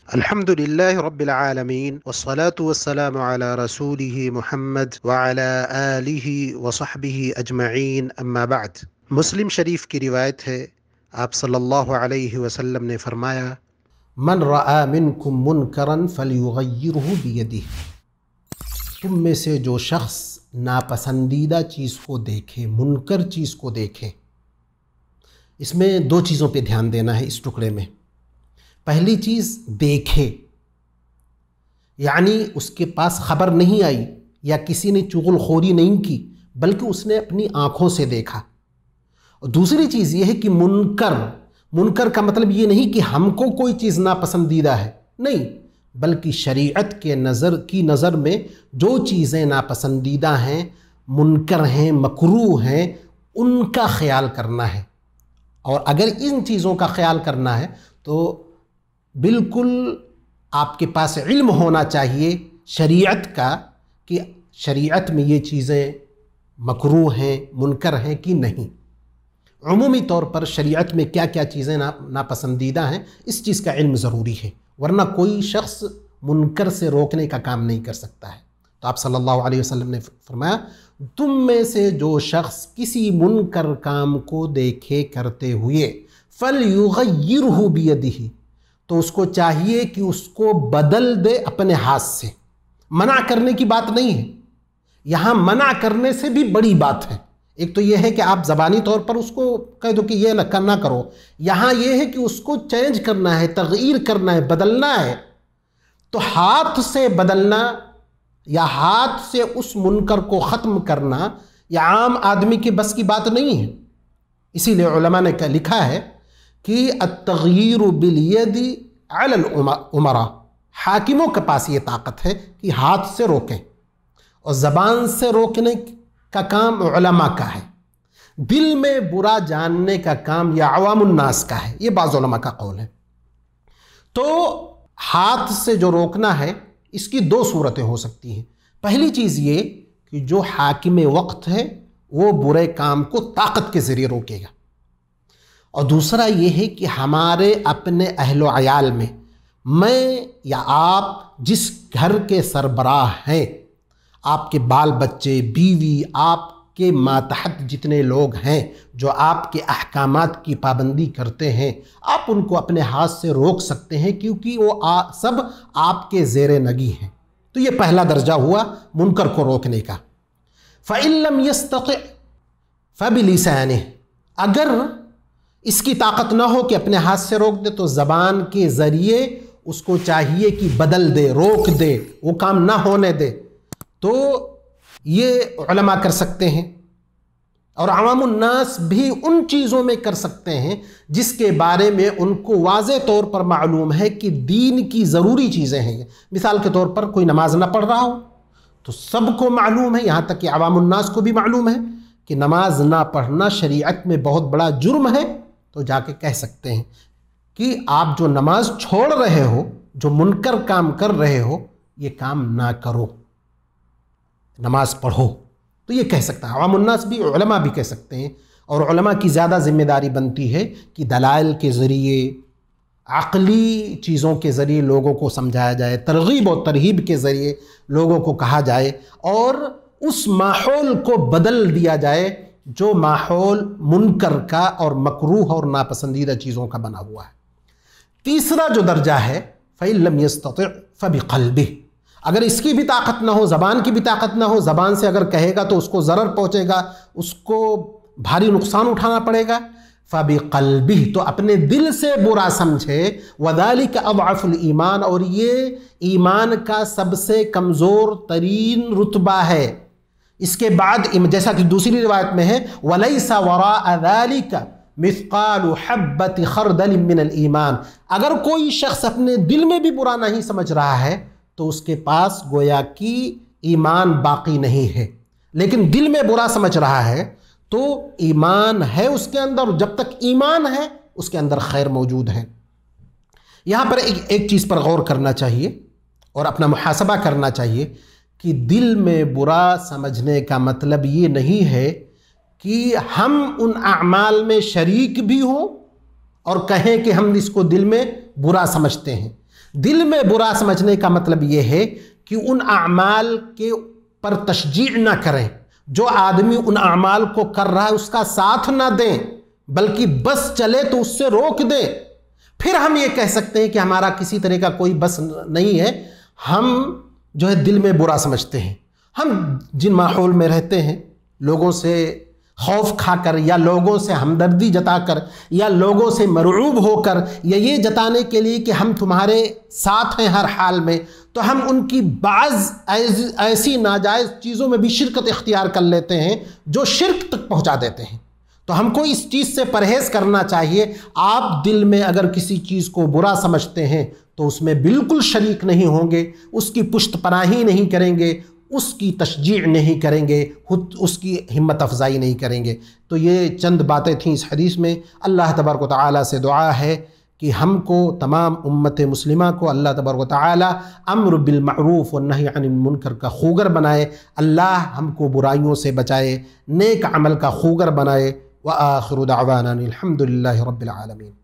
الحمد لله رب العالمين والصلاة والسلام على رسوله محمد وعلى آله وصحبه أجمعين أما بعد۔ مسلم شریف کی روایت ہے، آپ صلی اللہ علیہ وسلم نے فرمایا، من رأى منکم منکرا فلیغیرہ بیدہ، تم میں سے جو شخص ناپسندیدہ چیز کو دیکھے، منکر چیز کو دیکھے۔ اس میں دو چیزوں پہ دھیان دینا ہے اس ٹکڑے میں۔ پہلی چیز دیکھے، یعنی اس کے پاس خبر نہیں آئی یا کسی نے چغل خوری نہیں کی، بلکہ اس نے اپنی آنکھوں سے دیکھا۔ اور دوسری چیز یہ ہے کہ منکر کا مطلب یہ نہیں کہ ہم کو کوئی چیز ناپسندیدہ ہے، نہیں، بلکہ شریعت کے نظر میں جو چیزیں ناپسندیدہ ہیں، منکر ہیں، مکروہ ہیں، ان کا خیال کرنا ہے۔ اور اگر ان چیزوں کا خیال کرنا ہے تو بالکل آپ کے پاس علم ہونا چاہیے شریعت کا، کہ شریعت میں یہ چیزیں مکروہ ہیں، منکر ہیں کہ نہیں۔ عمومی طور پر شریعت میں کیا کیا چیزیں ناپسندیدہ ہیں، اس چیز کا علم ضروری ہے، ورنہ کوئی شخص منکر سے روکنے کا کام نہیں کر سکتا ہے۔ تو آپ صلی اللہ علیہ وسلم نے فرمایا، تم میں سے جو شخص کسی منکر کام کو دیکھے کرتے ہوئے فَلْيُغَيِّرْهُ بِيَدِهِ، تو اس کو چاہیے کہ اس کو بدل دے اپنے ہاتھ سے۔ منع کرنے کی بات نہیں ہے، یہاں منع کرنے سے بھی بڑی بات ہے۔ ایک تو یہ ہے کہ آپ زبانی طور پر اس کو کہہ دو کہ یہ نہ کرو، یہاں یہ ہے کہ اس کو چینج کرنا ہے، تغییر کرنا ہے، بدلنا ہے۔ تو ہاتھ سے بدلنا یا ہاتھ سے اس منکر کو ختم کرنا یہ عام آدمی کے بس کی بات نہیں ہے۔ اسی لیے علماء نے لکھا ہے کہ التغییر بالید علی الامراء، حاکموں کے پاس یہ طاقت ہے کہ ہاتھ سے روکیں، اور زبان سے روکنے کا کام علماء کا ہے۔ دل میں برا جاننے کا کام یا عوام الناس کا ہے، یہ بعض علماء کا قول ہے۔ تو ہاتھ سے جو روکنا ہے، اس کی دو صورتیں ہو سکتی ہیں۔ پہلی چیز یہ کہ جو حاکم وقت ہے وہ برے کام کو طاقت کے ذریعے روکے گا، اور دوسرا یہ ہے کہ ہمارے اپنے اہل و عیال میں یا آپ جس گھر کے سربراہ ہیں، آپ کے بال بچے، بیوی، آپ کے ماتحت جتنے لوگ ہیں جو آپ کے احکامات کی پابندی کرتے ہیں، آپ ان کو اپنے ہاتھ سے روک سکتے ہیں، کیونکہ وہ سب آپ کے زیر نگی ہیں۔ تو یہ پہلا درجہ ہوا منکر کو روکنے کا۔ فَإِن لَّمْ يَسْتَطِعْ فَبِلِسَانِهِ، اگر اس کی طاقت نہ ہو کہ اپنے ہاتھ سے روک دے تو زبان کے ذریعے اس کو چاہیے کہ بدل دے، روک دے، وہ کام نہ ہونے دے۔ تو یہ علماء کر سکتے ہیں، اور عوام الناس بھی ان چیزوں میں کر سکتے ہیں جس کے بارے میں ان کو واضح طور پر معلوم ہے کہ دین کی ضروری چیزیں ہیں۔ مثال کے طور پر کوئی نماز نہ پڑھ رہا ہو تو سب کو معلوم ہے، یہاں تک کہ عوام الناس کو بھی معلوم ہے کہ نماز نہ پڑھنا شریعت میں بہت بڑا جرم ہے، تو جا کے کہہ سکتے ہیں کہ آپ جو نماز چھوڑ رہے ہو، جو منکر کام کر رہے ہو، یہ کام نہ کرو، نماز پڑھو۔ تو یہ کہہ سکتا ہے عوام الناس بھی، علماء بھی کہہ سکتے ہیں۔ اور علماء کی زیادہ ذمہ داری بنتی ہے کہ دلائل کے ذریعے، عقلی چیزوں کے ذریعے لوگوں کو سمجھایا جائے، ترغیب و ترہیب کے ذریعے لوگوں کو کہا جائے، اور اس ماحول کو بدل دیا جائے جو ماحول منکر کا اور مکروہ اور ناپسندیدہ چیزوں کا بنا ہوا ہے۔ تیسرا جو درجہ ہے، فَإِن لَّمْ يَسْتَطِعْ فَبِقَلْبِهِ، اگر اس کی بھی طاقت نہ ہو، زبان کی بھی طاقت نہ ہو، زبان سے اگر کہے گا تو اس کو ضرر پہنچے گا، اس کو بھاری نقصان اٹھانا پڑے گا، فَبِقَلْبِهِ، تو اپنے دل سے برا سمجھے، وَذَلِكَ أَضْعَفُ الْإِيمَانِ، اور یہ ایمان کا سب سے کمزور ترین رتبہ ہے۔ اس کے بعد جیسا کہ دوسری روایت میں ہے، وَلَيْسَ وَرَاءَ ذَلِكَ مِثْقَالُ حَبَّةِ خَرْدَلٍ مِّنَ الْإِيمَانِ، اگر کوئی شخص اپنے دل میں بھی برا نہیں سمجھ رہا ہے تو اس کے پاس گویا کہ ایمان باقی نہیں ہے، لیکن دل میں برا سمجھ رہا ہے تو ایمان ہے اس کے اندر، جب تک ایمان ہے اس کے اندر خیر موجود ہے۔ یہاں پر ایک چیز پر غور کرنا چاہیے اور اپنا محاسبہ کرنا چاہیے کہ دل میں برا سمجھنے کا مطلب یہ نہیں ہے کہ ہم ان اعمال میں شریک بھی ہوں اور کہیں کہ ہم اس کو دل میں برا سمجھتے ہیں، دل میں برا سمجھنے کا مطلب یہ ہے کہ ان اعمال کے پر تشجیع نہ کریں، جو آدمی ان اعمال کو کر رہا ہے اس کا ساتھ نہ دیں، بلکہ بس چلے تو اس سے روک دیں۔ پھر ہم یہ کہہ سکتے ہیں کہ ہمارا کسی طرح کا کوئی بس نہیں ہے، ہم جو ہے دل میں برا سمجھتے ہیں۔ ہم جن ماحول میں رہتے ہیں، لوگوں سے خوف کھا کر یا لوگوں سے ہمدردی جتا کر یا لوگوں سے مرعوب ہو کر یا یہ جتانے کے لیے کہ ہم تمہارے ساتھ ہیں ہر حال میں، تو ہم ان کی بعض ایسی ناجائز چیزوں میں بھی شرکت اختیار کر لیتے ہیں جو شرک تک پہنچا دیتے ہیں۔ تو ہم کو اس چیز سے پرہیز کرنا چاہیے۔ آپ دل میں اگر کسی چیز کو برا سمجھتے ہیں تو اس میں بالکل شریک نہیں ہوں گے، اس کی پشت پناہی نہیں کریں گے، اس کی تشجیع نہیں کریں گے، خود اس کی ہمت افزائی نہیں کریں گے۔ تو یہ چند باتیں تھیں اس حدیث میں۔ اللہ تبارک و تعالیٰ سے دعا ہے کہ ہم کو تمام امت مسلمہ کو اللہ تبارک و تعالیٰ امر بالمعروف والنہی عن المنکر کا خوگر بنائے، اللہ ہم کو برائیوں سے بچائے، نیک عمل کا خوگر بنائے۔ وآخر دعوانا الحمد للہ رب العالمین۔